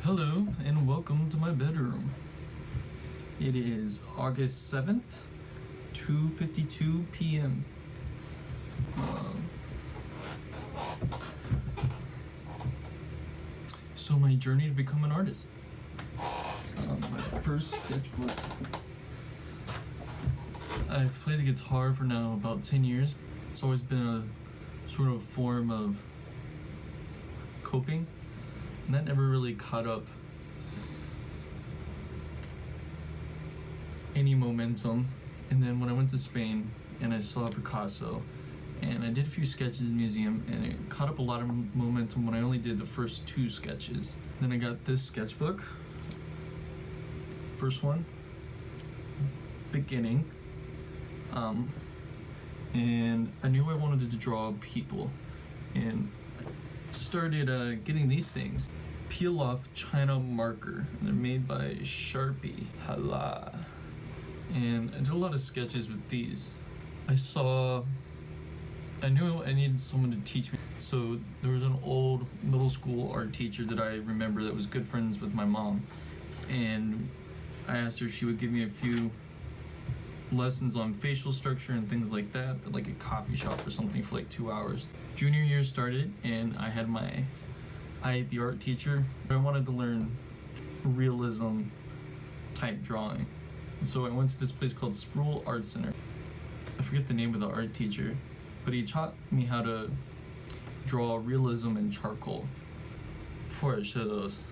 Hello and welcome to my bedroom. It is August 7th, 2:52 p.m. So my journey to become an artist. My first sketchbook. I've played the guitar for now about 10 years. It's always been a sort of form of coping, and that never really caught up any momentum. And then when I went to Spain and I saw Picasso and I did a few sketches in the museum, and it caught up a lot of momentum when I only did the first two sketches. Then I got this sketchbook, first one, beginning, and I knew I wanted to draw people, and I started getting these things. Peel off China marker, and they're made by Sharpie. Hala. And I did a lot of sketches with these. I knew I needed someone to teach me. So there was an old middle school art teacher that I remember that was good friends with my mom. And I asked her if she would give me a few lessons on facial structure and things like that, at like a coffee shop or something for like 2 hours. Junior year started and I had the art teacher. I wanted to learn realism type drawing. So I went to this place called Sproul Art Center. I forget the name of the art teacher, but he taught me how to draw realism in charcoal. Before I show those,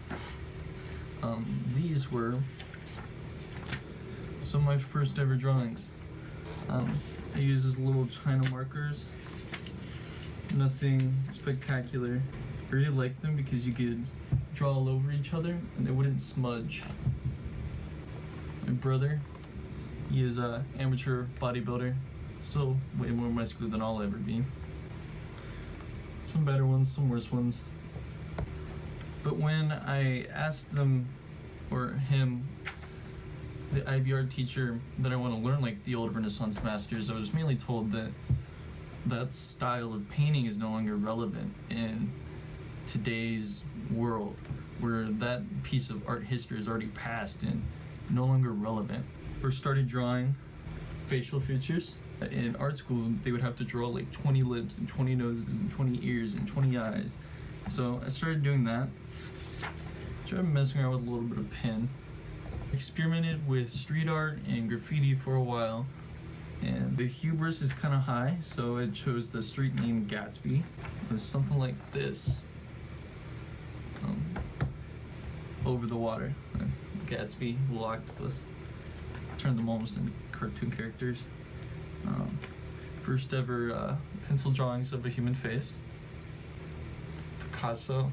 these were some of my first ever drawings. I used these little China markers, nothing spectacular. I really liked them because you could draw all over each other and they wouldn't smudge. My brother, he is an amateur bodybuilder, still way more muscular than I'll ever be. Some better ones, some worse ones. But when I asked them, or him, the IB art teacher, that I want to learn like the old Renaissance masters, I was mainly told that that style of painting is no longer relevant in today's world, where that piece of art history is already passed and no longer relevant. First started drawing facial features. In art school, they would have to draw like 20 lips and 20 noses and 20 ears and 20 eyes. So I started doing that. Started messing around with a little bit of pen. Experimented with street art and graffiti for a while. And the hubris is kind of high, so I chose the street name Gatsby. It was something like this. Over the water. Gatsby, little octopus. Turned them almost into cartoon characters. First ever pencil drawings of a human face. Picasso.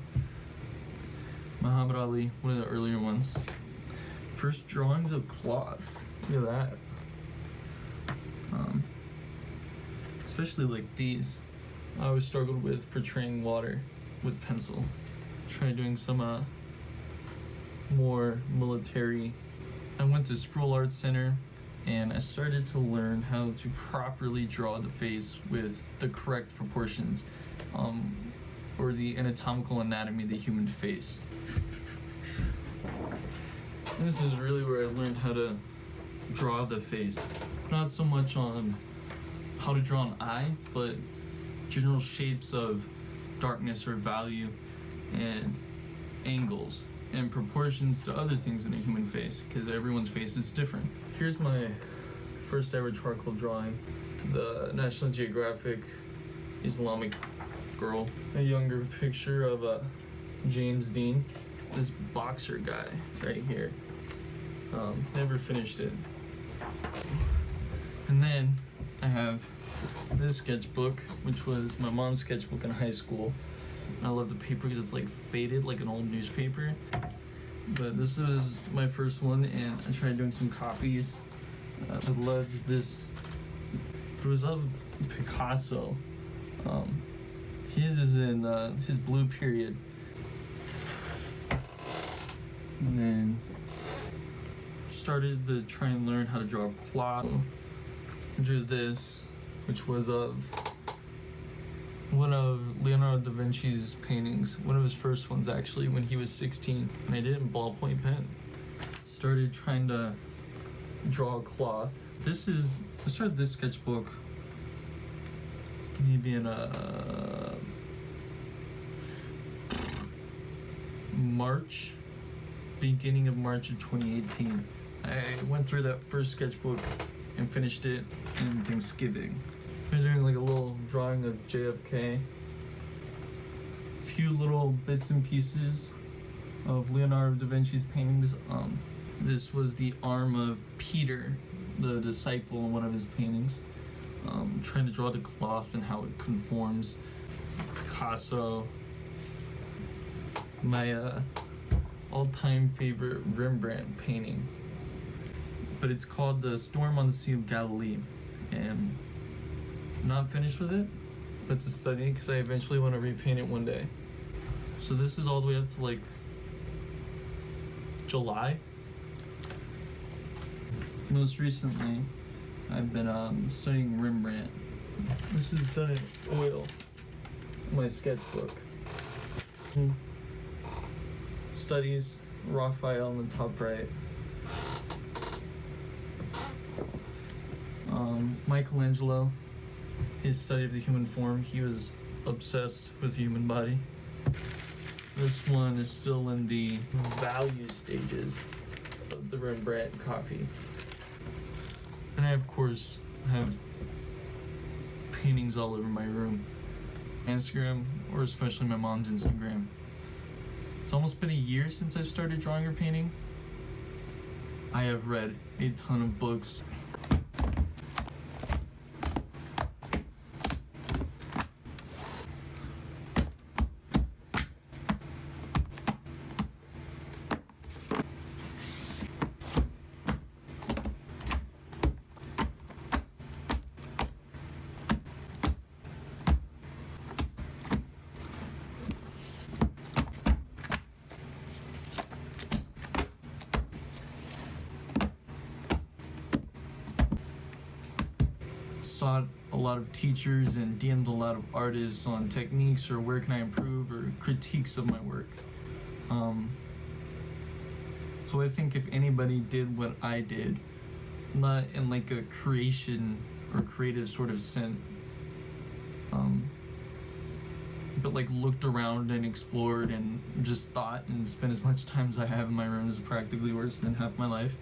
Muhammad Ali, one of the earlier ones. First drawings of cloth. Look at that. Especially like these. I always struggled with portraying water with pencil. Tried doing some more military. I went to Sproul Art Center and I started to learn how to properly draw the face with the correct proportions, or the anatomical anatomy of the human face. And this is really where I learned how to draw the face. Not so much on how to draw an eye, but general shapes of darkness or value and angles and proportions to other things in a human face, because everyone's face is different. Here's my first ever charcoal drawing. The National Geographic Islamic girl. A younger picture of James Dean, this boxer guy right here. Never finished it. And then I have this sketchbook, which was my mom's sketchbook in high school. I love the paper because it's like faded like an old newspaper. But this was my first one, and I tried doing some copies. I loved this. It was of Picasso. His is in his blue period. And then started to try and learn how to draw plot. I drew this, which was of one of Leonardo da Vinci's paintings, one of his first ones actually, when he was 16, and I did it in ballpoint pen. Started trying to draw a cloth. I started this sketchbook maybe in beginning of March of 2018. I went through that first sketchbook and finished it in Thanksgiving. I'm doing like a little drawing of JFK, a few little bits and pieces of Leonardo da Vinci's paintings. This was the arm of Peter, the disciple, in one of his paintings. Trying to draw the cloth and how it conforms. Picasso. My all-time favorite Rembrandt painting. But it's called The Storm on the Sea of Galilee. And I'm not finished with it, but it's a study because I eventually want to repaint it one day. So this is all the way up to like July. Most recently, I've been studying Rembrandt. This is done in oil, my sketchbook. Studies Raphael in the top right. Michelangelo, his study of the human form, he was obsessed with the human body. This one is still in the value stages of the Rembrandt copy. And I, of course, have paintings all over my room. Instagram, or especially my mom's Instagram. It's almost been a year since I've started drawing or painting. I have read a ton of books. Sought a lot of teachers and DM'd a lot of artists on techniques or where can I improve or critiques of my work. So I think if anybody did what I did, not in like a creation or creative sort of sense, but like looked around and explored and just thought and spent as much time as I have in my room is practically where I spent half my life.